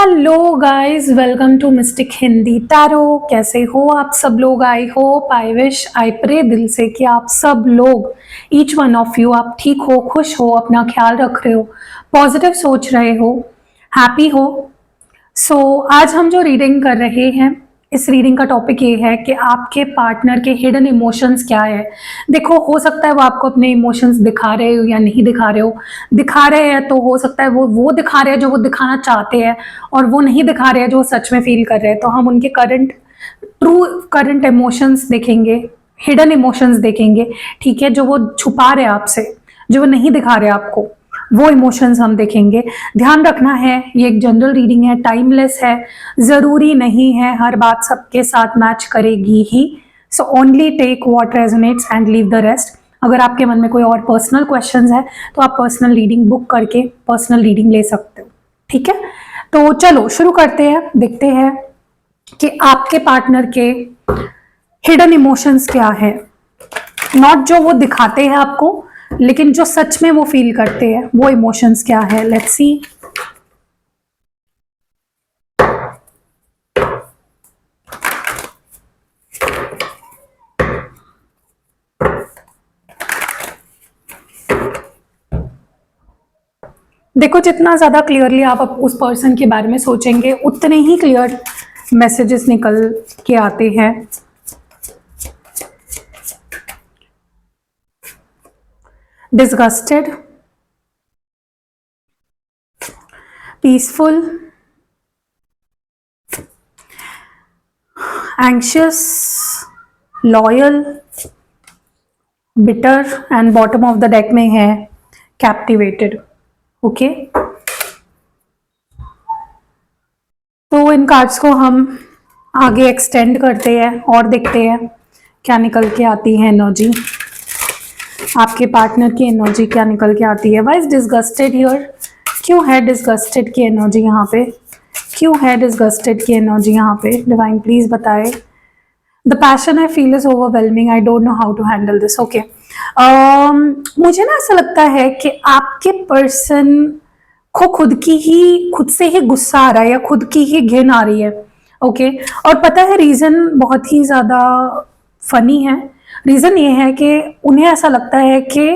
Hello guys, welcome to mystic Hindi tarot. कैसे हो आप सब लोग? I hope, I wish, I pray दिल से कि आप सब लोग, ईच वन ऑफ यू, आप ठीक हो, खुश हो, अपना ख्याल रख रहे हो, पॉजिटिव सोच रहे हो, हैप्पी हो। आज हम जो रीडिंग कर रहे हैं, इस रीडिंग का टॉपिक ये है कि आपके पार्टनर के हिडन इमोशंस क्या है। देखो, हो सकता है वो आपको अपने इमोशंस दिखा रहे हो या नहीं दिखा रहे हो। दिखा रहे हैं तो हो सकता है वो दिखा रहे हैं जो वो दिखाना चाहते हैं, और वो नहीं दिखा रहे हैं जो वो सच में फील कर रहे हैं। तो हम उनके करंट इमोशंस देखेंगे, हिडन इमोशंस देखेंगे, ठीक है, जो वो छुपा रहे हैं आपसे, जो वो नहीं दिखा रहे आपको, वो इमोशंस हम देखेंगे। ध्यान रखना है, ये एक जनरल रीडिंग है, टाइमलेस है, जरूरी नहीं है हर बात सबके साथ मैच करेगी ही। So only take what resonates and leave the rest. अगर आपके मन में कोई और पर्सनल क्वेश्चंस है तो आप पर्सनल रीडिंग बुक करके पर्सनल रीडिंग ले सकते हो, ठीक है। तो चलो शुरू करते हैं, देखते हैं कि आपके पार्टनर के हिडन इमोशंस क्या है। नॉट जो वो दिखाते हैं आपको, लेकिन जो सच में वो फील करते हैं, वो इमोशंस क्या है। Let's see. देखो, जितना ज्यादा क्लियरली आप उस पर्सन के बारे में सोचेंगे, उतने ही क्लियर मैसेजेस निकल के आते हैं। Disgusted, peaceful, anxious, loyal, bitter, and bottom of the deck में है कैप्टिवेटेड। ओके, तो इन कार्ड्स को हम आगे एक्सटेंड करते हैं और देखते हैं क्या निकल के आती है एनर्जी। आपके पार्टनर की एनर्जी क्या निकल के आती है। Why is disgusted here? क्यों है डिसगस्टेड की एनर्जी यहाँ पे? क्यों है डिसगस्टेड की एनर्जी यहाँ पे? डिवाइन प्लीज बताए। The passion I feel is overwhelming, I don't know how to handle this. Okay, मुझे ना ऐसा लगता है कि आपके पर्सन को खुद से ही गुस्सा आ रहा है या खुद की ही घिन आ रही है। ओके, और पता है रीजन बहुत ही ज्यादा फनी है। रीजन ये है कि उन्हें ऐसा लगता है कि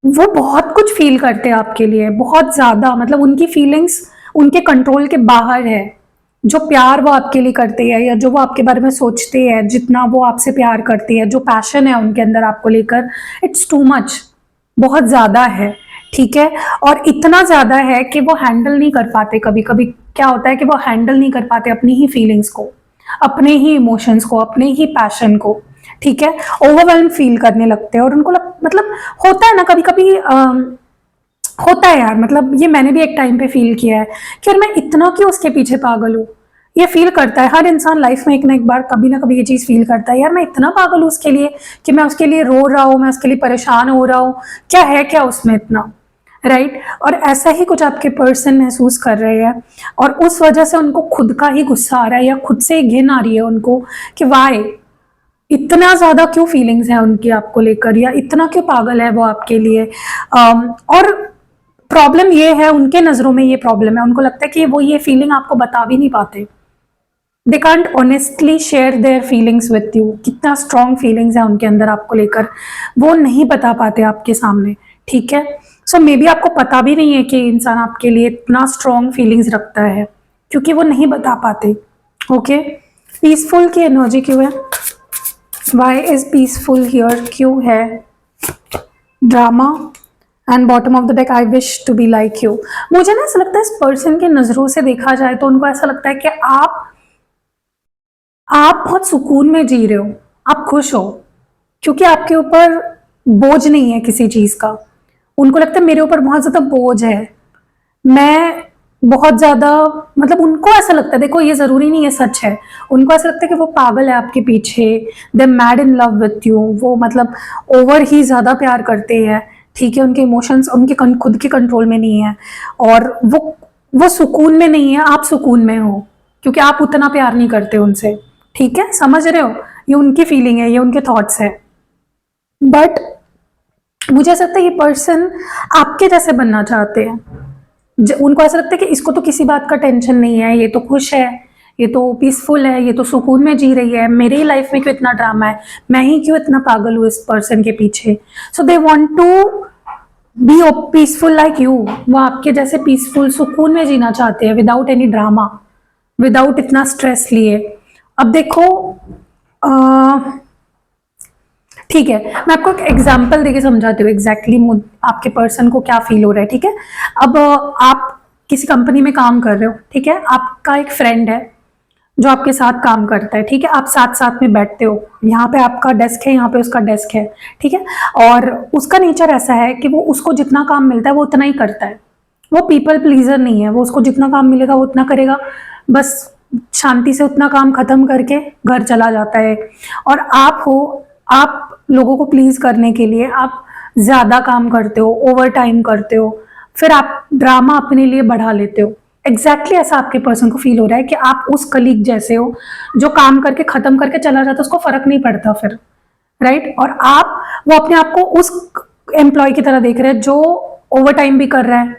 वो बहुत कुछ फील करते हैं आपके लिए, बहुत ज्यादा, मतलब उनकी फीलिंग्स उनके कंट्रोल के बाहर है। जो प्यार वो आपके लिए करते हैं या जो वो आपके बारे में सोचते हैं, जितना वो आपसे प्यार करती है, जो पैशन है उनके अंदर आपको लेकर, इट्स टू मच, बहुत ज्यादा है, ठीक है। और इतना ज्यादा है कि वो हैंडल नहीं कर पाते। कभी कभी क्या होता है कि वो हैंडल नहीं कर पाते अपनी ही फीलिंग्स को, अपने ही इमोशंस को, अपने ही पैशन को, ठीक है। ओवरवेल्म फील करने लगते हैं और उनको मतलब होता है ना, कभी कभी होता है यार, मतलब ये मैंने भी एक टाइम पे फील किया है कि यार मैं इतना क्यों उसके पीछे पागल हूँ। ये फील करता है हर इंसान लाइफ में, एक ना एक बार कभी ना कभी ये चीज फील करता है, यार मैं इतना पागल हूँ उसके लिए कि मैं उसके लिए रो रहा हूँ, मैं उसके लिए परेशान हो रहा हूँ, क्या है क्या उसमें इतना, राइट। और ऐसा ही कुछ आपके पर्सन महसूस कर रहे हैं और उस वजह से उनको खुद का ही गुस्सा आ रहा है या खुद से घिन आ रही है उनको कि वाई इतना ज्यादा क्यों फीलिंग्स है उनकी आपको लेकर, या इतना क्यों पागल है वो आपके लिए। और प्रॉब्लम ये है, उनके नजरों में ये प्रॉब्लम है, उनको लगता है कि वो ये फीलिंग आपको बता भी नहीं पाते। They can't honestly share their feelings with you. कितना स्ट्रॉन्ग फीलिंग्स है उनके अंदर आपको लेकर, वो नहीं बता पाते आपके सामने, ठीक है। सो मे बी आपको पता भी नहीं है कि इंसान आपके लिए इतना स्ट्रॉन्ग फीलिंग्स रखता है, क्योंकि वो नहीं बता पाते। ओके, पीसफुल की एनर्जी क्यों है? Why is peaceful here? क्यों है drama and bottom of the deck, I wish to be like you. मुझे ना ऐसा लगता है इस पर्सन के नजरों से देखा जाए तो उनको ऐसा लगता है कि आप बहुत सुकून में जी रहे हो, आप खुश हो, क्योंकि आपके ऊपर बोझ नहीं है किसी चीज का। उनको लगता है मेरे ऊपर बहुत ज्यादा बोझ है, मैं बहुत ज्यादा, मतलब उनको ऐसा लगता है, देखो ये जरूरी नहीं है सच है, उनको ऐसा लगता है कि वो पागल है आपके पीछे, they mad in love with you. वो मतलब ओवर ही ज्यादा प्यार करते हैं, ठीक है। उनके इमोशंस उनके खुद के कंट्रोल में नहीं है, और वो सुकून में नहीं है, आप सुकून में हो, क्योंकि आप उतना प्यार नहीं करते उनसे, ठीक है। समझ रहे हो? ये उनकी फीलिंग है, ये उनके थॉट्स है। बट मुझे ऐसा लगता है ये पर्सन आपके जैसे बनना चाहते हैं, उनको ऐसा लगता है कि इसको तो किसी बात का टेंशन नहीं है, ये तो खुश है, ये तो पीसफुल है, ये तो सुकून में जी रही है, मेरी लाइफ में क्यों इतना ड्रामा है, मैं ही क्यों इतना पागल हूँ इस पर्सन के पीछे। So they want to be peaceful like you. वो आपके जैसे पीसफुल सुकून में जीना चाहते हैं, विदाउट एनी ड्रामा, विदाउट इतना स्ट्रेस लिए। अब देखो ठीक है, मैं आपको एक एग्जांपल देके समझाती हूँ एग्जैक्टली आपके पर्सन को क्या फील हो रहा है। ठीक है, अब आप किसी कंपनी में काम कर रहे हो, ठीक है, आपका एक फ्रेंड है जो आपके साथ काम करता है, ठीक है, आप साथ साथ में बैठते हो, यहाँ पे आपका डेस्क है, यहाँ पे उसका डेस्क है, ठीक है, और उसका नेचर ऐसा है कि वो उसको जितना काम मिलता है वो उतना ही करता है। वो पीपल प्लीजर नहीं है, वो उसको जितना काम मिलेगा वो उतना करेगा, बस शांति से उतना काम खत्म करके घर चला जाता है। और आप हो, आप लोगों को प्लीज करने के लिए आप ज्यादा काम करते हो, ओवर टाइम करते हो, फिर आप ड्रामा अपने लिए बढ़ा लेते हो। एग्जैक्टली ऐसा आपके पर्सन को फील हो रहा है कि आप उस कलीग जैसे हो जो काम करके खत्म करके चला जाता है, उसको फर्क नहीं पड़ता फिर, राइट। और आप वो अपने आप को उस एम्प्लॉय की तरह देख रहे हैं जो ओवर टाइम भी कर रहा है,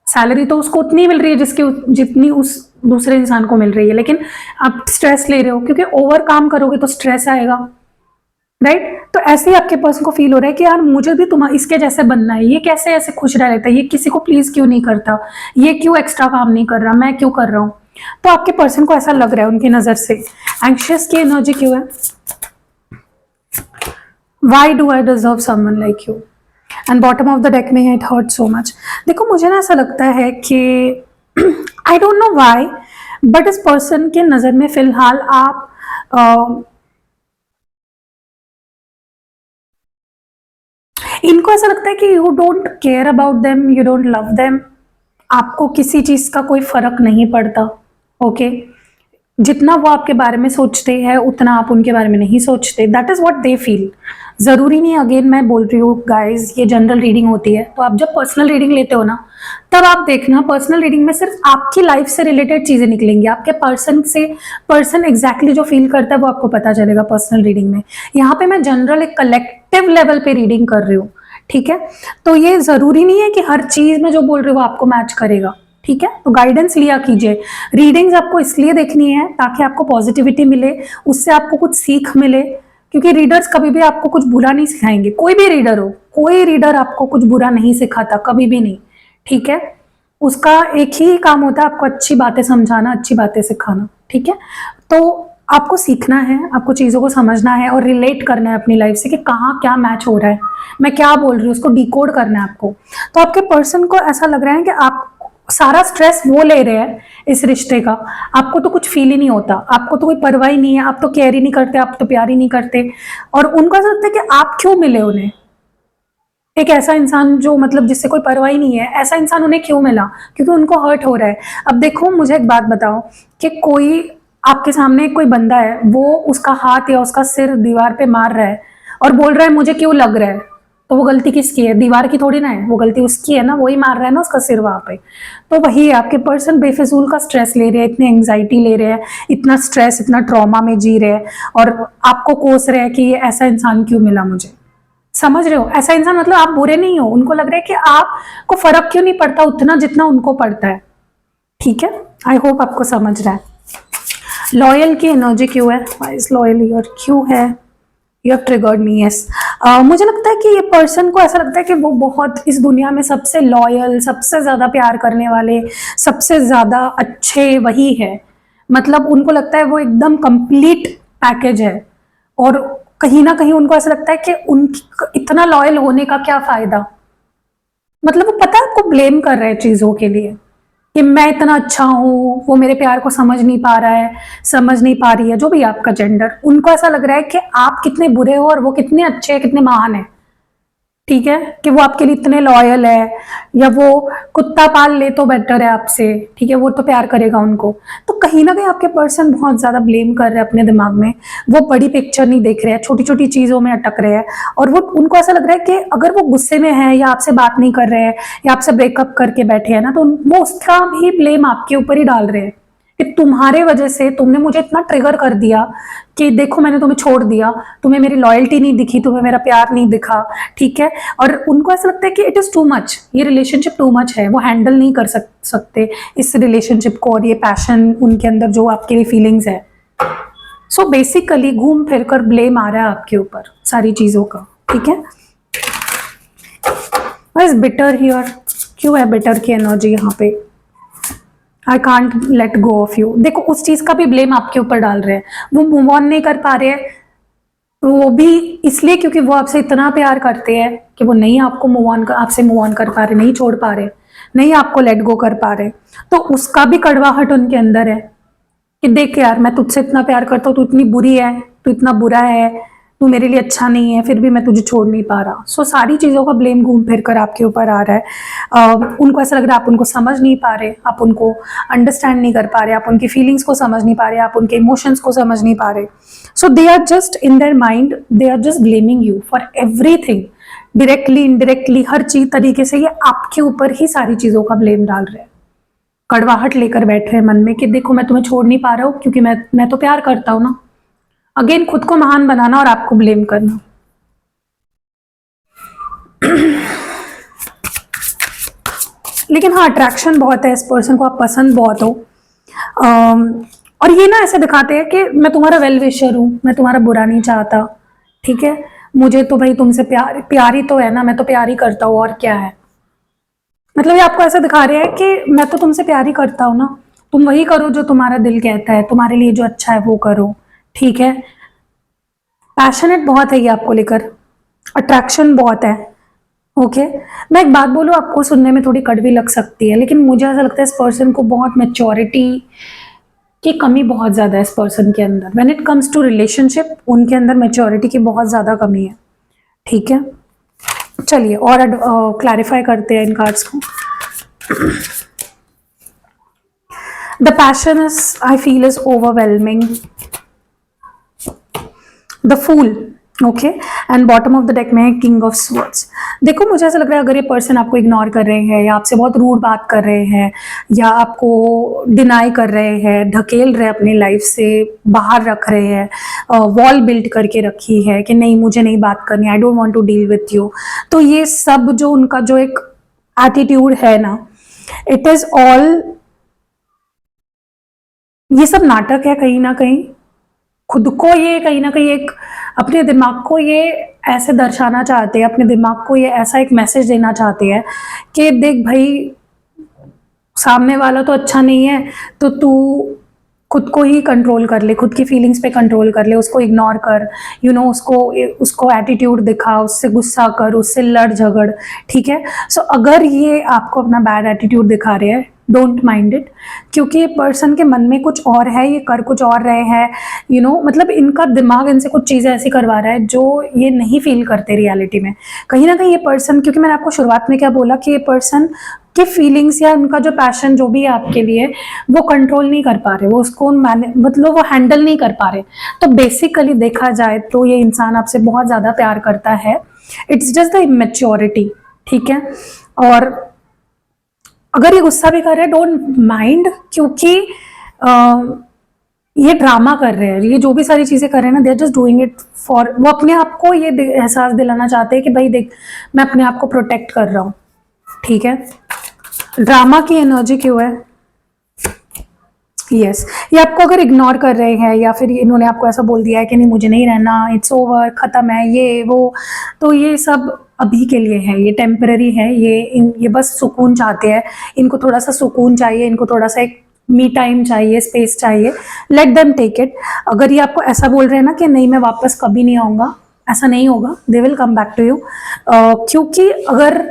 सैलरी तो उसको उतनी मिल रही है जितनी उस दूसरे इंसान को मिल रही है, लेकिन आप स्ट्रेस ले रहे हो क्योंकि ओवर काम करोगे तो स्ट्रेस आएगा, राइट। तो ऐसे ही आपके पर्सन को फील हो रहा है कि यार मुझे भी इसके जैसे बनना है, ये कैसे ऐसे खुश रह लेता है, ये किसी को प्लीज क्यों नहीं करता, ये क्यों एक्स्ट्रा काम नहीं कर रहा, मैं क्यों कर रहा हूं। तो आपके पर्सन को ऐसा लग रहा है उनकी नजर से। एंग्शियस की एनर्जी क्यों है? Why do I deserve someone like you, and bottom of the deck में इट हर्ट सो मच। देखो मुझे ना ऐसा लगता है कि आई डोंट नो वाई, बट इस पर्सन के नजर में फिलहाल आप इनको ऐसा लगता है कि you don't care about them, you don't love them, आपको किसी चीज का कोई फर्क नहीं पड़ता। ओके, जितना वो आपके बारे में सोचते हैं उतना आप उनके बारे में नहीं सोचते, that is what they feel. जरूरी नहीं, अगेन मैं बोल रही हूँ गाइज, ये जनरल रीडिंग होती है, तो आप जब पर्सनल रीडिंग लेते हो ना, तब आप देखना पर्सनल रीडिंग में सिर्फ आपकी लाइफ से रिलेटेड चीजें निकलेंगी, आपके पर्सन से पर्सन एग्जैक्टली जो फील करता है वो आपको पता चलेगा पर्सनल रीडिंग में। यहाँ पे मैं जनरल एक कलेक्टिव लेवल पे रीडिंग कर रही हूँ, ठीक है, तो ये जरूरी नहीं है कि हर चीज में जो बोल रही हूँ वो आपको मैच करेगा, ठीक है। तो गाइडेंस लिया कीजिए। रीडिंग्स आपको इसलिए देखनी है ताकि आपको पॉजिटिविटी मिले, उससे आपको कुछ सीख मिले, क्योंकि रीडर्स कभी भी आपको कुछ बुरा नहीं सिखाएंगे। कोई भी रीडर हो, कोई रीडर आपको कुछ बुरा नहीं सिखाता, कभी भी नहीं, ठीक है। उसका एक ही काम होता है आपको अच्छी बातें समझाना, अच्छी बातें सिखाना, ठीक है। तो आपको सीखना है, आपको चीज़ों को समझना है और रिलेट करना है अपनी लाइफ से कि कहाँ क्या मैच हो रहा है, मैं क्या बोल रही हूँ, उसको डिकोड करना है आपको। तो आपके पर्सन को ऐसा लग रहा है कि आप सारा स्ट्रेस वो ले रहे हैं इस रिश्ते का, आपको तो कुछ फील ही नहीं होता, आपको तो कोई परवाह ही नहीं है, आप तो केयर ही नहीं करते, आप तो प्यार ही नहीं करते। और उनको ऐसा लगता है कि आप क्यों मिले उन्हें, एक ऐसा इंसान जो मतलब जिससे कोई परवाह ही नहीं है, ऐसा इंसान उन्हें क्यों मिला, क्योंकि उनको हर्ट हो रहा है। अब देखो मुझे एक बात बताओ कि कोई आपके सामने कोई बंदा है, वो उसका हाथ या उसका सिर दीवार पे मार रहा है और बोल रहा है मुझे क्यों लग रहा है, तो वो गलती किसकी है? दीवार की थोड़ी ना है, वो गलती उसकी है ना, वही मार रहा है ना उसका सिर वहां पे। तो वही है, आपके पर्सन बेफिजूल का स्ट्रेस ले रहे हैं, इतनी एंग्जाइटी ले रहे हैं, इतना स्ट्रेस, इतना ट्रॉमा में जी रहे हैं, और आपको कोस रहे हैं कि ये ऐसा इंसान क्यों मिला मुझे। समझ रहे हो? ऐसा इंसान मतलब आप बुरे नहीं हो, उनको लग रहा है कि आपको फर्क क्यों नहीं पड़ता उतना जितना उनको पड़ता है, ठीक है। आई होप आपको समझ रहा है। लॉयल की एनर्जी क्यों है? Why is loyal here? क्यों है? You have triggered me, yes. मुझे लगता है कि ये पर्सन को ऐसा लगता है कि वो बहुत इस दुनिया में सबसे लॉयल, सबसे ज्यादा प्यार करने वाले, सबसे ज्यादा अच्छे वही है। मतलब उनको लगता है वो एकदम कंप्लीट पैकेज है, और कहीं ना कहीं उनको ऐसा लगता है कि उन इतना लॉयल होने का क्या फायदा। मतलब वो पता है आपको ब्लेम कर रहे हैं चीजों के लिए कि मैं इतना अच्छा हूं, वो मेरे प्यार को समझ नहीं पा रहा है, समझ नहीं पा रही है, जो भी आपका जेंडर, उनको ऐसा लग रहा है कि आप कितने बुरे हो और वो कितने अच्छे हैं, कितने महान है, ठीक है, कि वो आपके लिए इतने लॉयल है, या वो कुत्ता पाल ले तो बेटर है आपसे, ठीक है, वो तो प्यार करेगा उनको। तो कहीं ना कहीं आपके पर्सन बहुत ज्यादा ब्लेम कर रहे हैं अपने दिमाग में, वो बड़ी पिक्चर नहीं देख रहे हैं, छोटी छोटी चीजों में अटक रहे हैं, और वो उनको ऐसा लग रहा है कि अगर वो गुस्से में है या आपसे बात नहीं कर रहे हैं या आपसे ब्रेकअप करके बैठे हैं ना, तो वो उसका भी ब्लेम आपके ऊपर ही डाल रहे हैं कि तुम्हारे वजह से तुमने मुझे इतना ट्रिगर कर दिया कि देखो मैंने तुम्हें छोड़ दिया, तुम्हें मेरी लॉयल्टी नहीं दिखी, तुम्हें मेरा प्यार नहीं दिखा, ठीक है। और उनको ऐसा लगता है कि इट इज टू मच, ये रिलेशनशिप टू मच है, वो हैंडल नहीं कर सकते इस रिलेशनशिप को और ये पैशन उनके अंदर जो आपके लिए फीलिंग्स है। सो बेसिकली घूम फिर कर ब्लेम आ रहा है आपके ऊपर सारी चीजों का, ठीक है। इज बिटर हियर, क्यों है बिटर की एनर्जी यहाँ पे? I can't let go of you. देखो उस चीज का भी ब्लेम आपके ऊपर डाल रहे हैं, वो मूव ऑन नहीं कर पा रहे हैं, वो भी इसलिए क्योंकि वो आपसे इतना प्यार करते हैं कि वो नहीं आपको आपसे मूव ऑन कर पा रहे, नहीं छोड़ पा रहे, नहीं आपको लेट गो कर पा रहे। तो उसका भी कड़वाहट उनके अंदर है कि देख यार मैं तुझसे इतना प्यार करता हूँ, तू इतनी बुरी है, तू इतना बुरा है, तू मेरे लिए अच्छा नहीं है, फिर भी मैं तुझे छोड़ नहीं पा रहा। सो सारी चीज़ों का ब्लेम घूम फिर कर आपके ऊपर आ रहा है। उनको ऐसा लग रहा है आप उनको समझ नहीं पा रहे, आप उनको अंडरस्टैंड नहीं कर पा रहे, आप उनकी फीलिंग्स को समझ नहीं पा रहे, आप उनके इमोशंस को समझ नहीं पा रहे। So they are just in their mind, they are just blaming you for everything, directly indirectly हर चीज तरीके से ये आपके ऊपर ही सारी चीज़ों का ब्लेम डाल रहे हैं। कड़वाहट लेकर बैठ रहे हैं मन में कि देखो मैं तुम्हें छोड़ नहीं पा रहा हूँ क्योंकि मैं तो प्यार करता हूँ ना। अगेन खुद को महान बनाना और आपको ब्लेम करना। लेकिन हाँ अट्रैक्शन बहुत है, इस पर्सन को आप पसंद बहुत हो। और ये ना ऐसे दिखाते हैं कि मैं तुम्हारा वेल विशर हूँ, मैं तुम्हारा बुरा नहीं चाहता, ठीक है, मुझे तो भाई तुमसे प्यार ही तो है ना, मैं तो प्यार ही करता हूँ और क्या है। मतलब ये आपको ऐसा दिखा रहे हैं कि मैं तो तुमसे प्यार ही करता हूँ ना, तुम वही करो जो तुम्हारा दिल कहता है, तुम्हारे लिए जो अच्छा है वो करो, ठीक है। पैशनेट बहुत है ये आपको लेकर, अट्रैक्शन बहुत है, ओके। मैं एक बात बोलूँ, आपको सुनने में थोड़ी कड़वी लग सकती है, लेकिन मुझे ऐसा लगता है इस पर्सन को बहुत मैच्योरिटी की कमी बहुत ज़्यादा है इस पर्सन के अंदर। When it comes to relationship उनके अंदर मैच्योरिटी की बहुत ज़्यादा कमी है, ठीक है। चलिए और क्लैरिफाई करते हैं इन कार्ड्स को। The passion is, I feel is overwhelming, the fool, okay, and bottom of the deck में है किंग ऑफ स्वर्ड्स। देखो मुझे ऐसा लग रहा है अगर ये पर्सन आपको इग्नोर कर रहे हैं या आपसे बहुत रूड बात कर रहे हैं या आपको डिनाई कर रहे हैं, ढकेल रहे हैं, अपनी लाइफ से बाहर रख रहे हैं, वॉल बिल्ड करके रखी है कि नहीं मुझे नहीं बात करनी, I don't want to deal with you, तो ये सब जो उनका जो एक एटीट्यूड है ना, इट इज ऑल, ये सब नाटक है कहीं ना कहीं। खुद को ये कहीं ना कहीं एक अपने दिमाग को ये ऐसे दर्शाना चाहते हैं, अपने दिमाग को ये ऐसा एक मैसेज देना चाहते हैं कि देख भाई सामने वाला तो अच्छा नहीं है, तो तू खुद को ही कंट्रोल कर ले, खुद की फीलिंग्स पे कंट्रोल कर ले, उसको इग्नोर कर, यू नो, उसको एटीट्यूड दिखा, उससे गुस्सा कर, उससे लड़ झगड़, ठीक है। सो अगर ये आपको अपना बैड एटीट्यूड दिखा रहे हैं, डोंट माइंड इट, क्योंकि ये पर्सन के मन में कुछ और है, ये कर कुछ और रहे हैं, यू नो, मतलब इनका दिमाग इनसे कुछ चीज़ें ऐसी करवा रहा है जो ये नहीं फील करते रियलिटी में। कहीं ना कहीं ये पर्सन, क्योंकि मैंने आपको शुरुआत में क्या बोला कि ये पर्सन के फीलिंग्स या उनका जो पैशन जो भी है आपके लिए, वो कंट्रोल नहीं कर पा रहे, वो उसको मतलब वो हैंडल नहीं कर पा रहे। तो बेसिकली देखा जाए तो ये इंसान आपसे बहुत ज़्यादा प्यार करता है, इट्स जस्ट द इमेच्योरिटी, ठीक है। और अगर ये गुस्सा भी कर रहे हैं डोंट माइंड, क्योंकि ये ड्रामा कर रहे हैं, ये जो भी सारी चीज़ें कर रहे हैं ना, they are just doing it for, वो अपने आप को ये एहसास दिलाना चाहते हैं कि भाई देख मैं अपने आप को प्रोटेक्ट कर रहा हूँ, ठीक है। ड्रामा की एनर्जी क्यों है? यस, ये आपको अगर इग्नोर कर रहे हैं या फिर इन्होंने आपको ऐसा बोल दिया है कि नहीं मुझे नहीं रहना, इट्स ओवर, ख़त्म है ये वो, तो ये सब अभी के लिए है, ये टेम्पररी है, ये बस सुकून चाहते हैं, इनको थोड़ा सा सुकून चाहिए, इनको थोड़ा सा एक मी टाइम चाहिए, स्पेस चाहिए, लेट देम टेक इट। अगर ये आपको ऐसा बोल रहे हैं ना कि नहीं मैं वापस कभी नहीं आऊँगा, ऐसा नहीं होगा, they will come back to you, क्योंकि अगर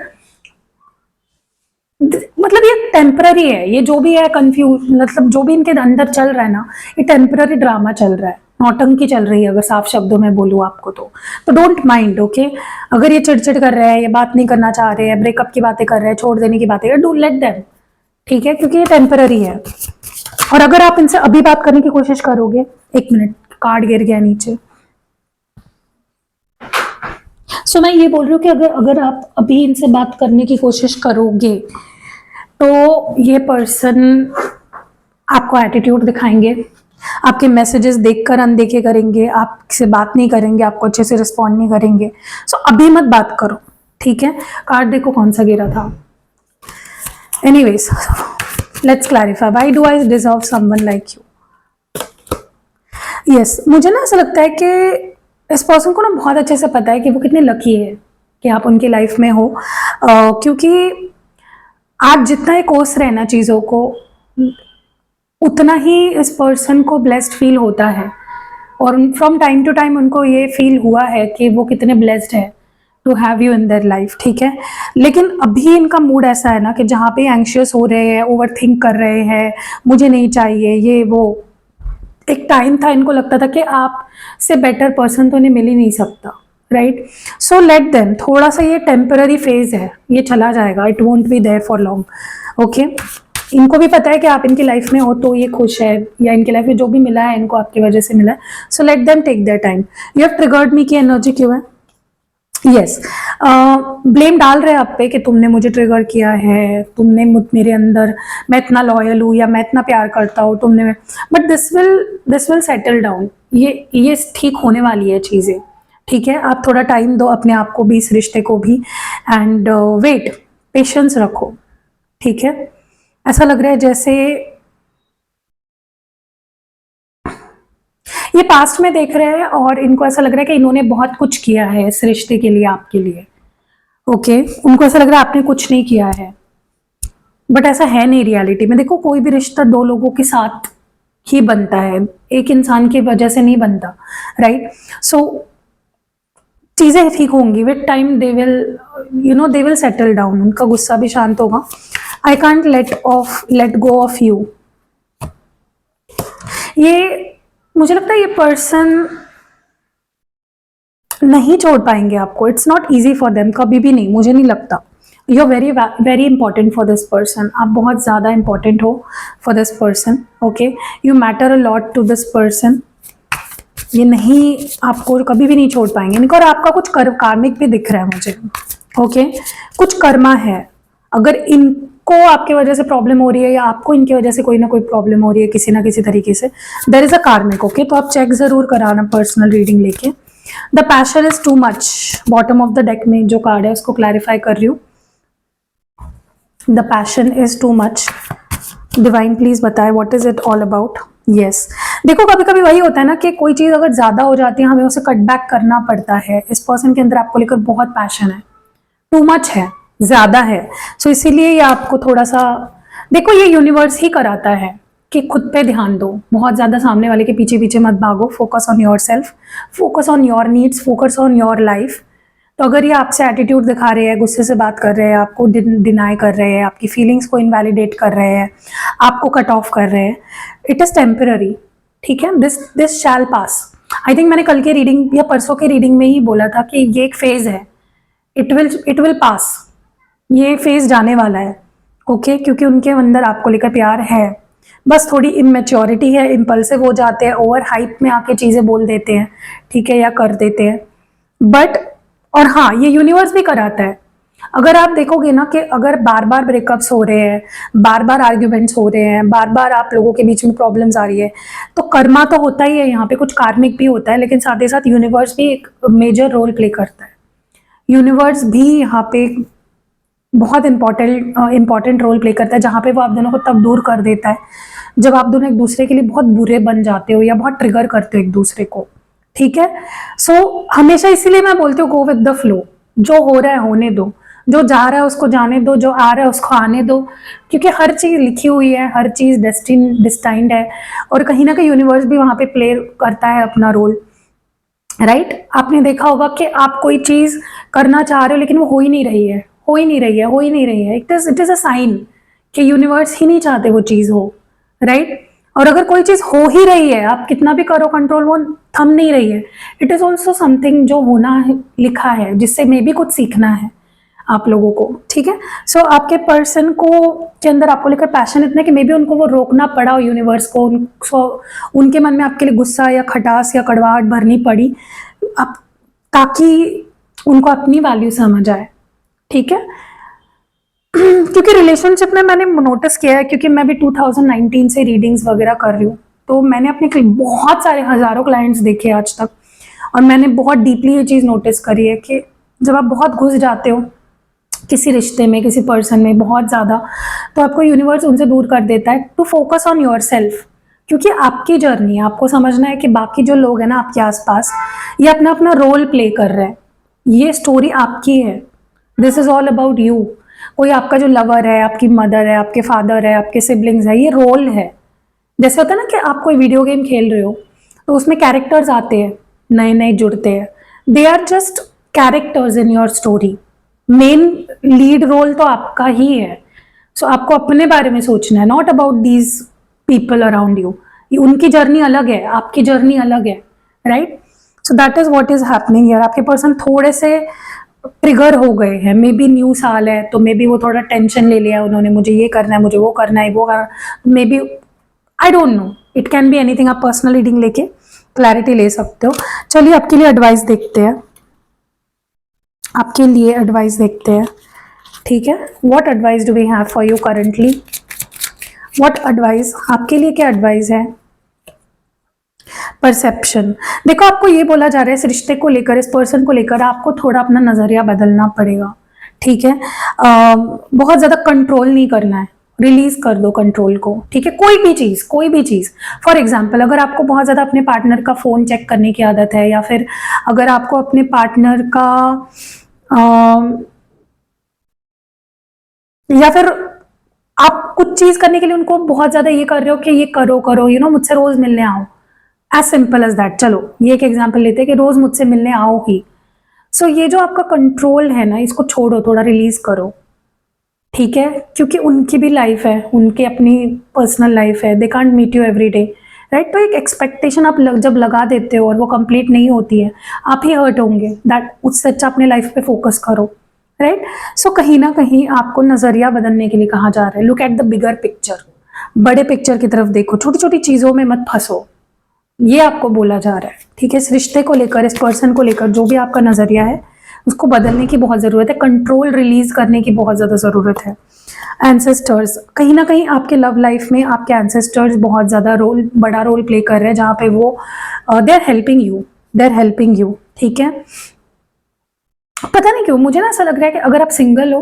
मतलब ये टेम्पररी है, ये जो भी है कंफ्यूज, मतलब जो भी इनके अंदर चल रहा है ना, ये टेम्पररी ड्रामा चल रहा है, नौटंकी चल रही है अगर साफ शब्दों में बोलूँ आपको तो डोंट माइंड, ओके। अगर ये चिड़चिड़ कर रहे हैं, ये बात नहीं करना चाह रहे हैं, ब्रेकअप की बातें कर रहे हैं, छोड़ देने की बातें कर, डू लेट देम, ठीक है, क्योंकि ये टेम्पररी है। और अगर आप इनसे अभी बात करने की कोशिश करोगे, एक मिनट, कार्ड गिर गया नीचे। सो मैं ये बोल रही हूँ कि अगर आप अभी इनसे बात करने की कोशिश करोगे तो ये पर्सन आपको एटीट्यूड दिखाएंगे, आपके मैसेजेस देखकर अनदेखे करेंगे, आपसे बात नहीं करेंगे, आपको अच्छे से रिस्पॉन्ड नहीं करेंगे। सो अभी मत बात करो, ठीक है। कार्ड देखो कौन सा गिरा था। Anyways, let's clarify, why do I deserve someone like you. Yes, मुझे ना ऐसा लगता है कि इस पर्सन को ना बहुत अच्छे से पता है कि वो कितने लकी है कि आप उनकी लाइफ में हो, क्योंकि आप जितना ही कोस रहे ना चीज़ों को, उतना ही इस पर्सन को ब्लेस्ड फील होता है, और फ्रॉम टाइम टू टाइम उनको ये फील हुआ है कि वो कितने ब्लेस्ड है to have you in their life, ठीक है। लेकिन अभी इनका मूड ऐसा है ना कि जहाँ पे एंग्शियस हो रहे हैं, ओवर थिंक कर रहे हैं, मुझे नहीं चाहिए ये वो। एक टाइम था इनको लगता था कि आप से बेटर पर्सन तो इन्हें मिल ही नहीं सकता, राइट। सो लेट देम, थोड़ा सा ये टेम्पररी फेज है, ये चला जाएगा, it won't be there for long, okay. इनको भी पता है कि आप इनकी लाइफ में हो तो ये खुश है, या इनकी लाइफ में जो भी मिला है इनको आपकी वजह से मिला है। So let them take their time. You have triggered me की एनर्जी क्यों है? यस, ब्लेम डाल रहे हैं आप पे कि तुमने मुझे ट्रिगर किया है, तुमने मेरे अंदर, मैं इतना लॉयल हूँ या मैं इतना प्यार करता हूँ तुमने, but this will settle down. ये ठीक होने वाली है चीज़ें, ठीक है। आप थोड़ा टाइम दो अपने आप को भी, इस रिश्ते को भी, एंड वेट, पेशेंस रखो, ठीक है। ऐसा लग रहा है जैसे ये पास्ट में देख रहे हैं और इनको ऐसा लग रहा है कि इन्होंने बहुत कुछ किया है इस रिश्ते के लिए, आपके लिए, ओके। उनको ऐसा लग रहा है आपने कुछ नहीं किया है, बट ऐसा है नहीं रियलिटी में। देखो, कोई भी रिश्ता दो लोगों के साथ ही बनता है, एक इंसान की वजह से नहीं बनता, राइट। सो चीजें ठीक होंगी with time, they will settle down, उनका गुस्सा भी शांत होगा। I can't let go of you. ये मुझे लगता है ये पर्सन नहीं छोड़ पाएंगे आपको, it's not easy for them, कभी भी नहीं, मुझे नहीं लगता। You are very very important for this person, आप बहुत ज़्यादा इंपॉर्टेंट हो for this person, okay. You matter a lot to this person. ये नहीं, आपको कभी भी नहीं छोड़ पाएंगे इनको, और आपका कुछ कार्मिक भी दिख रहा है मुझे, ओके। कुछ कर्मा है, अगर इनको आपकी वजह से प्रॉब्लम हो रही है या आपको इनकी वजह से कोई ना कोई प्रॉब्लम हो रही है किसी ना किसी तरीके से, देयर इज अ कार्मिक, ओके। तो आप चेक जरूर कराना पर्सनल रीडिंग लेके। The passion is too much, bottom of the deck में जो कार्ड है उसको क्लैरिफाई कर रही हूँ। The passion is too much, divine please बताए what is it all about. Yes, देखो कभी कभी वही होता है ना कि कोई चीज अगर ज्यादा हो जाती है हमें उसे कट बैक करना पड़ता है। इस पर्सन के अंदर आपको लेकर बहुत पैशन है, टू मच है, ज्यादा है। सो इसीलिए ये आपको थोड़ा सा, देखो ये यूनिवर्स ही कराता है कि खुद पे ध्यान दो, बहुत ज्यादा सामने वाले के पीछे पीछे मत भागो, focus on your self, focus on your needs, focus on your life. तो अगर ये आपसे एटीट्यूड दिखा रहे हैं, गुस्से से बात कर रहे हैं, आपको डिनाई कर रहे हैं, आपकी फीलिंग्स को इनवैलिडेट कर रहे हैं, आपको कट ऑफ कर रहे हैं, इट इज टेम्पररी, ठीक है। This shell pass. I think मैंने कल के रीडिंग या परसों के रीडिंग में ही बोला था कि ये एक फेज है, इट विल पास, ये फेज जाने वाला है, ओके। क्योंकि उनके अंदर आपको लेकर प्यार है, बस थोड़ी इमेच्योरिटी है, इम्पल्सिव हो जाते हैं, ओवर हाइप में आके चीजें बोल देते हैं, ठीक है, या कर देते हैं, बट, और हाँ, ये यूनिवर्स भी कराता है। अगर आप देखोगे ना कि अगर बार बार ब्रेकअप्स हो रहे हैं, बार बार आर्ग्यूमेंट्स हो रहे हैं, बार बार आप लोगों के बीच में प्रॉब्लम्स आ रही है, तो कर्मा तो होता ही है, यहाँ पे कुछ कार्मिक भी होता है, लेकिन साथ ही साथ यूनिवर्स भी एक मेजर रोल प्ले करता है। यूनिवर्स भी यहाँ पे बहुत इंपॉर्टेंट रोल प्ले करता है, जहाँ पे वो आप दोनों को तब दूर कर देता है जब आप दोनों एक दूसरे के लिए बहुत बुरे बन जाते हो या बहुत ट्रिगर करते हो एक दूसरे को, ठीक है। सो हमेशा इसीलिए मैं बोलती हूँ गो विद द फ्लो, जो हो रहा है होने दो, जो जा रहा है उसको जाने दो, जो आ रहा है उसको आने दो, क्योंकि हर चीज लिखी हुई है, हर चीज डिस्टाइंड है, और कहीं ना कहीं यूनिवर्स भी वहां पे प्ले करता है अपना रोल, राइट। आपने देखा होगा कि आप कोई चीज करना चाह रहे हो लेकिन वो हो ही नहीं रही है, हो ही नहीं रही है, हो ही नहीं रही है, इट इज अ साइन कि यूनिवर्स ही नहीं चाहते वो चीज हो, राइट। और अगर कोई चीज हो ही रही है, आप कितना भी करो कंट्रोल, वो थम नहीं रही है, इट इज ऑल्सो समथिंग जो होना है, लिखा है, जिससे मे भी कुछ सीखना है आप लोगों को, ठीक है। सो आपके पर्सन को के अंदर आपको लेकर पैशन इतना है कि मे बी उनको वो रोकना पड़ा हो यूनिवर्स को, उनके मन में आपके लिए गुस्सा या खटास या कड़वाहट भरनी पड़ी, आप, ताकि उनको अपनी वैल्यू समझ आए, ठीक है। क्योंकि रिलेशनशिप में मैंने नोटिस किया है, क्योंकि मैं भी 2019 से रीडिंग्स वगैरह कर रही हूँ, तो मैंने अपने बहुत सारे हज़ारों क्लाइंट्स देखे आज तक, और मैंने बहुत डीपली ये चीज़ नोटिस करी है कि जब आप बहुत घुस जाते हो किसी रिश्ते में, किसी पर्सन में बहुत ज़्यादा, तो आपको यूनिवर्स उनसे दूर कर देता है to focus on yourself. क्योंकि आपकी जर्नी है, आपको समझना है कि बाकी जो लोग हैं ना आपके आसपास, ये अपना अपना रोल प्ले कर रहे हैं, ये स्टोरी आपकी है, this is all about you. कोई आपका जो लवर है, आपकी मदर है, आपके फादर है, आपके सिबलिंग्स है, ये रोल है। जैसे होता है ना कि आप कोई वीडियो गेम खेल रहे हो तो उसमें कैरेक्टर्स आते हैं, नए नए जुड़ते हैं, they are just characters in your story, main lead role तो आपका ही है। सो आपको अपने बारे में सोचना है, not about these people around you. उनकी जर्नी अलग है, आपकी जर्नी अलग है, right? So that is what is happening here. आपके पर्सन थोड़े से ट्रिगर हो गए हैं, मे बी न्यू साल है तो मे बी वो थोड़ा टेंशन ले लिया उन्होंने, मुझे ये करना है, मुझे वो करना है, वो करना, may be, I don't no, it can be anything. आप पर्सनल रीडिंग लेके क्लैरिटी ले सकते हो। चलिए आपके लिए एडवाइस देखते हैं, आपके लिए एडवाइस देखते हैं, ठीक है? What advice do we have for you currently? What advice, आपके लिए क्या एडवाइस है? परसेप्शन। देखो आपको ये बोला जा रहा है इस रिश्ते को लेकर, इस पर्सन को लेकर आपको थोड़ा अपना नजरिया बदलना पड़ेगा, ठीक है? बहुत ज्यादा कंट्रोल नहीं करना है, रिलीज कर दो कंट्रोल को, ठीक है? कोई भी चीज, फॉर एग्जाम्पल अगर आपको बहुत ज्यादा अपने पार्टनर का फोन चेक करने की आदत है, या फिर अगर आपको अपने पार्टनर का या फिर आप कुछ चीज करने के लिए उनको बहुत ज्यादा ये कर रहे हो कि ये करो करो, यू नो, मुझसे रोज मिलने आओ, एज सिंपल एज दैट। चलो ये एक एग्जाम्पल लेते हैं कि रोज मुझसे मिलने आओ ही। सो ये जो आपका कंट्रोल है ना, इसको छोड़ो, थोड़ा रिलीज करो, ठीक है? क्योंकि उनकी भी लाइफ है, उनकी अपनी पर्सनल लाइफ है, they can't meet you every day, right? तो एक एक्सपेक्टेशन आप जब लगा देते हो और वो कंप्लीट नहीं होती है, आप ही हर्ट होंगे। दैट, उससे अच्छा अपने लाइफ पे फोकस करो, राइट? सो कहीं ना कहीं आपको नजरिया बदलने के लिए कहा जा रहा है, look at the bigger picture, बड़े पिक्चर की तरफ देखो, छोटी छोटी चीजों में मत फंसो, ये आपको बोला जा रहा है, ठीक है? इस रिश्ते को लेकर, इस पर्सन को लेकर जो भी आपका नजरिया है उसको बदलने की बहुत ज़रूरत है, कंट्रोल रिलीज करने की बहुत ज़्यादा ज़रूरत है। एंसेस्टर्स, कहीं ना कहीं आपके लव लाइफ में आपके एंसेस्टर्स बहुत ज़्यादा बड़ा रोल प्ले कर रहे हैं, जहाँ पे वो दे आर हेल्पिंग यू, ठीक है? पता नहीं क्यों मुझे ना ऐसा लग रहा है कि अगर आप सिंगल हो,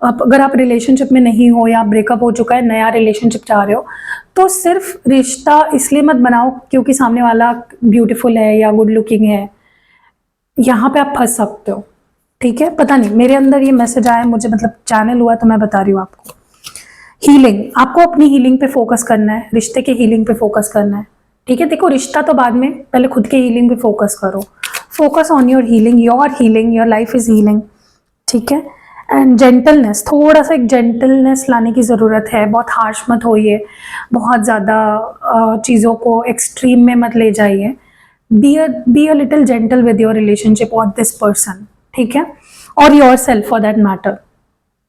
अगर आप रिलेशनशिप में नहीं हो, या ब्रेकअप हो चुका है, नया रिलेशनशिप चाह रहे हो, तो सिर्फ रिश्ता इसलिए मत बनाओ क्योंकि सामने वाला ब्यूटीफुल है या गुड लुकिंग है, यहाँ पे आप फंस सकते हो, ठीक है? पता नहीं, मेरे अंदर ये मैसेज आया, मुझे मतलब चैनल हुआ तो मैं बता रही हूँ आपको। हीलिंग, आपको अपनी हीलिंग पे फोकस करना है, रिश्ते के हीलिंग पे फोकस करना है, ठीक है? देखो रिश्ता तो बाद में, पहले खुद के हीलिंग पे फोकस करो, focus on your healing, your life is healing, ठीक है? एंड जेंटलनेस, थोड़ा सा एक जेंटलनेस लाने की ज़रूरत है, बहुत हार्श मत होइए, बहुत ज़्यादा चीज़ों को एक्सट्रीम में मत ले जाइए, be a little gentle with your relationship और दिस पर्सन, ठीक है? और your self for that matter.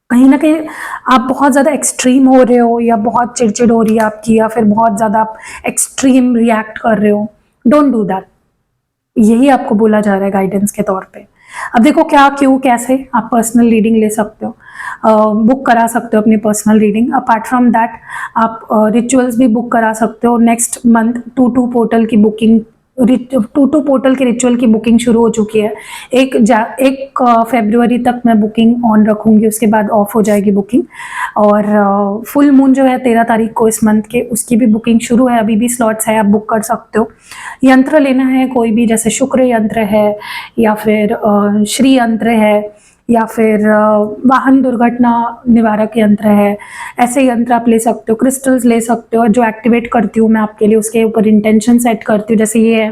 कहीं ना कहीं आप बहुत ज़्यादा एक्सट्रीम हो रहे हो, या बहुत चिड़चिड़ हो रही है आपकी, या फिर बहुत ज़्यादा आप एक्सट्रीम रिएक्ट कर रहे हो, डोंट डू दैट। यही आपको बोला जा रहा है गाइडेंस के तौर पे। अब देखो क्या, क्यों, कैसे आप पर्सनल रीडिंग ले सकते हो, बुक करा सकते हो अपनी personal reading. Apart from that आप रिचुअल्स भी बुक करा सकते हो। नेक्स्ट मंथ टू पोर्टल की बुकिंग, टू पोर्टल के रिचुअल की बुकिंग शुरू हो चुकी है। एक फरवरी तक मैं बुकिंग ऑन रखूंगी, उसके बाद ऑफ हो जाएगी बुकिंग। और फुल मून जो है 13 तारीख को इस मंथ के, उसकी भी बुकिंग शुरू है, अभी भी स्लॉट्स है, आप बुक कर सकते हो। यंत्र लेना है कोई भी, जैसे शुक्र यंत्र है, या फिर श्री यंत्र है, या फिर वाहन दुर्घटना निवारक यंत्र है, ऐसे यंत्र आप ले सकते हो। क्रिस्टल्स ले सकते हो, जो एक्टिवेट करती हूँ मैं आपके लिए, उसके ऊपर इंटेंशन सेट करती हूँ, जैसे ये है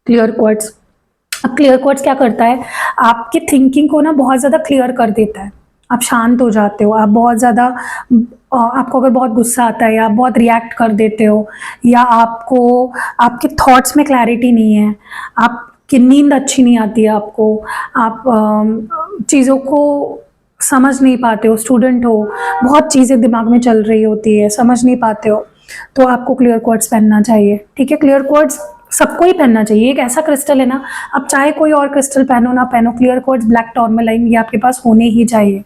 क्लियर क्वार्ट्ज। अब क्लियर क्वार्ट्ज क्या करता है, आपकी थिंकिंग को ना बहुत ज़्यादा क्लियर कर देता है, आप शांत हो जाते हो। आप बहुत ज़्यादा, आपको अगर बहुत गुस्सा आता है, या आप बहुत रिएक्ट कर देते हो, या आपको आपके थॉट्स में क्लैरिटी नहीं है, आपकी नींद अच्छी नहीं आती है आपको, आप चीज़ों को समझ नहीं पाते हो, स्टूडेंट हो, बहुत चीज़ें दिमाग में चल रही होती है, समझ नहीं पाते हो, तो आपको क्लियर क्वार्ट्ज पहनना चाहिए, ठीक है? क्लियर क्वार्ट्ज सबको ही पहनना चाहिए, एक ऐसा क्रिस्टल है ना, अब चाहे कोई और क्रिस्टल पहनो ना पहनो, क्लियर क्वार्ट्ज ब्लैक टॉर्मेलाइन ये आपके पास होने ही चाहिए,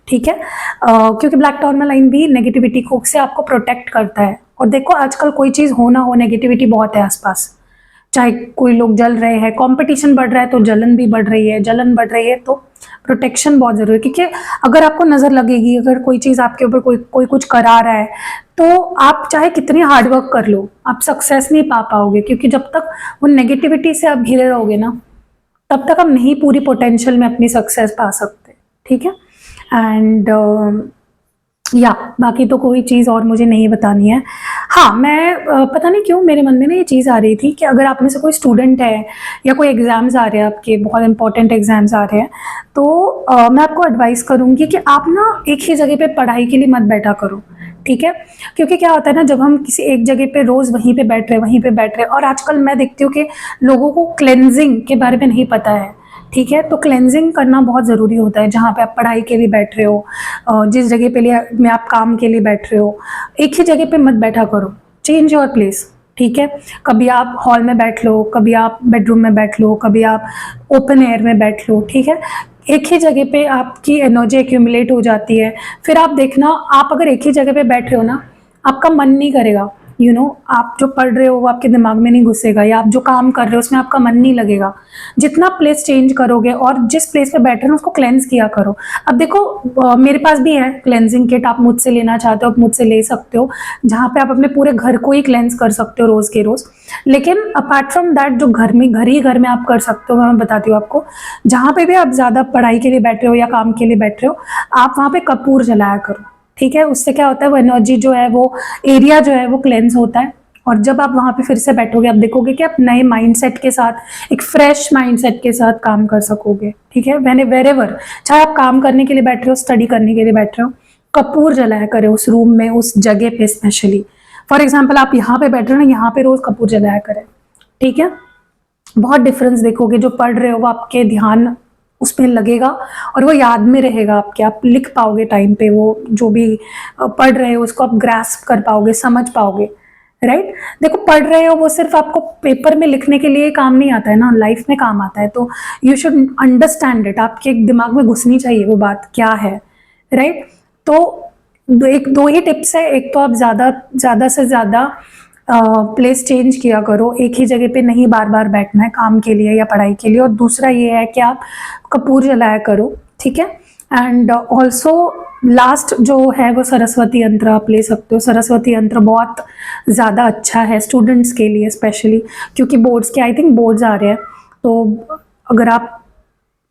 ठीक है। क्योंकि ब्लैक टर्मालाइन भी नेगेटिविटी को से आपको प्रोटेक्ट करता है। और देखो आजकल कोई चीज़ हो ना हो, नेगेटिविटी बहुत है आसपास। चाहे कोई लोग जल रहे हैं, कंपटीशन बढ़ रहा है तो जलन भी बढ़ रही है, जलन बढ़ रही है तो प्रोटेक्शन बहुत ज़रूरी है। क्योंकि अगर आपको नज़र लगेगी, अगर कोई चीज़ आपके ऊपर कोई कुछ करा रहा है, तो आप चाहे कितनी हार्डवर्क कर लो, आप सक्सेस नहीं पा पाओगे। क्योंकि जब तक वो नेगेटिविटी से आप घिरे रहोगे ना, तब तक हम नहीं पूरी पोटेंशियल में अपनी सक्सेस पा सकते। ठीक है। एंड या बाकी तो कोई चीज़ और मुझे नहीं बतानी है। हाँ, मैं पता नहीं क्यों मेरे मन में ना ये चीज़ आ रही थी कि अगर आप में से कोई स्टूडेंट है या कोई एग्ज़ाम्स आ रहे हैं, आपके बहुत इंपॉर्टेंट एग्ज़ाम्स आ रहे हैं, तो मैं आपको एडवाइस करूँगी कि आप ना एक ही जगह पे पढ़ाई के लिए मत बैठा करो। ठीक है। क्योंकि क्या होता है ना, जब हम किसी एक जगह पे रोज़ वहीं पे बैठ रहे, और आजकल मैं देखती हूँ कि लोगों को क्लेंजिंग के बारे में नहीं पता है। ठीक है। तो क्लेंजिंग करना बहुत ज़रूरी होता है। जहाँ पे आप पढ़ाई के लिए बैठ रहे हो, जिस जगह पे लिए में आप काम के लिए बैठ रहे हो, एक ही जगह पे मत बैठा करो, चेंज योर प्लेस। ठीक है। कभी आप हॉल में बैठ लो, कभी आप बेडरूम में बैठ लो, कभी आप ओपन एयर में बैठ लो। ठीक है। एक ही जगह पे आपकी एनर्जी एक्यूमुलेट हो जाती है। फिर आप देखना, आप अगर एक ही जगह पे बैठ रहे हो ना, आपका मन नहीं करेगा, आप जो पढ़ रहे हो वो आपके दिमाग में नहीं घुसेगा, या आप जो काम कर रहे हो उसमें आपका मन नहीं लगेगा। जितना प्लेस चेंज करोगे और जिस प्लेस पे बैठ रहे हो उसको क्लेंस किया करो। अब देखो, मेरे पास भी है क्लेंजिंग किट, आप मुझसे लेना चाहते हो आप मुझसे ले सकते हो, जहाँ पे आप अपने पूरे घर को ही क्लेंस कर सकते हो रोज के रोज। लेकिन अपार्ट फ्रॉम दैट, जो घर में आप कर सकते हो, मैं बताती हूँ आपको। जहाँ पे भी आप ज्यादा पढ़ाई के लिए बैठ रहे हो या काम के लिए बैठ रहे हो, आप वहाँ पे कपूर जलाया करो। ठीक है। उससे क्या होता है, वो एनर्जी जो है, वो एरिया जो है वो क्लेंस होता है। और जब आप वहाँ पे फिर से बैठोगे, आप देखोगे कि आप नए माइंडसेट के साथ, एक फ्रेश माइंडसेट के साथ काम कर सकोगे। ठीक है। वेरेवर, चाहे आप काम करने के लिए बैठ रहे हो, स्टडी करने के लिए बैठ रहे हो, कपूर जलाया करें उस रूम में, उस जगह पे स्पेशली। फॉर एग्जाम्पल, आप यहाँ पे बैठ रहे हो ना, यहाँ पे रोज कपूर जलाया करें। ठीक है। बहुत डिफरेंस देखोगे। जो पढ़ रहे हो वो आपके ध्यान उसमें लगेगा और वो याद में रहेगा आपके, आप लिख पाओगे टाइम पे, वो जो भी पढ़ रहे हो उसको आप ग्रास्प कर पाओगे, समझ पाओगे। राइट। देखो, पढ़ रहे हो वो सिर्फ आपको पेपर में लिखने के लिए काम नहीं आता है ना, लाइफ में काम आता है। तो यू शुड अंडरस्टैंड इट, आपके दिमाग में घुसनी चाहिए वो बात क्या है। राइट। तो दो ही टिप्स है। एक तो आप ज्यादा से ज्यादा प्लेस चेंज किया करो, एक ही जगह पे नहीं बार बार बैठना है काम के लिए या पढ़ाई के लिए। और दूसरा ये है कि आप कपूर जलाया करो। ठीक है। एंड ऑल्सो लास्ट जो है वो सरस्वती यंत्र आप ले सकते हो। सरस्वती यंत्र बहुत ज़्यादा अच्छा है स्टूडेंट्स के लिए स्पेशली, क्योंकि बोर्ड्स के, आई थिंक बोर्ड्स आ रहे हैं, तो अगर आप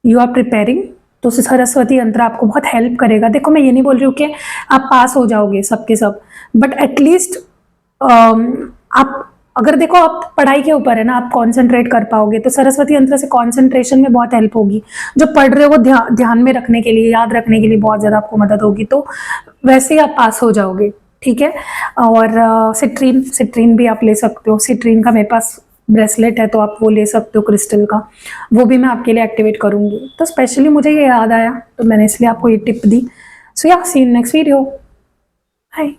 यू आर प्रिपेयरिंग तो सरस्वती यंत्र आपको बहुत हेल्प करेगा। देखो, मैं ये नहीं बोल रही हूँ कि आप पास हो जाओगे सबके सब, बट एटलीस्ट आप, अगर देखो आप पढ़ाई के ऊपर है ना, आप कंसंट्रेट कर पाओगे, तो सरस्वती यंत्र से कंसंट्रेशन में बहुत हेल्प होगी। जो पढ़ रहे हो वो ध्यान में रखने के लिए, याद रखने के लिए बहुत ज़्यादा आपको मदद होगी, तो वैसे ही आप पास हो जाओगे। ठीक है। और सिट्रीन भी आप ले सकते हो। सिट्रीन का मेरे पास ब्रेसलेट है, तो आप वो ले सकते हो क्रिस्टल का, वो भी मैं आपके लिए एक्टिवेट करूँगी। तो स्पेशली मुझे ये याद आया, तो मैंने इसलिए आपको ये टिप दी। सो या, सी इन नेक्स्ट वीडियो। हाय।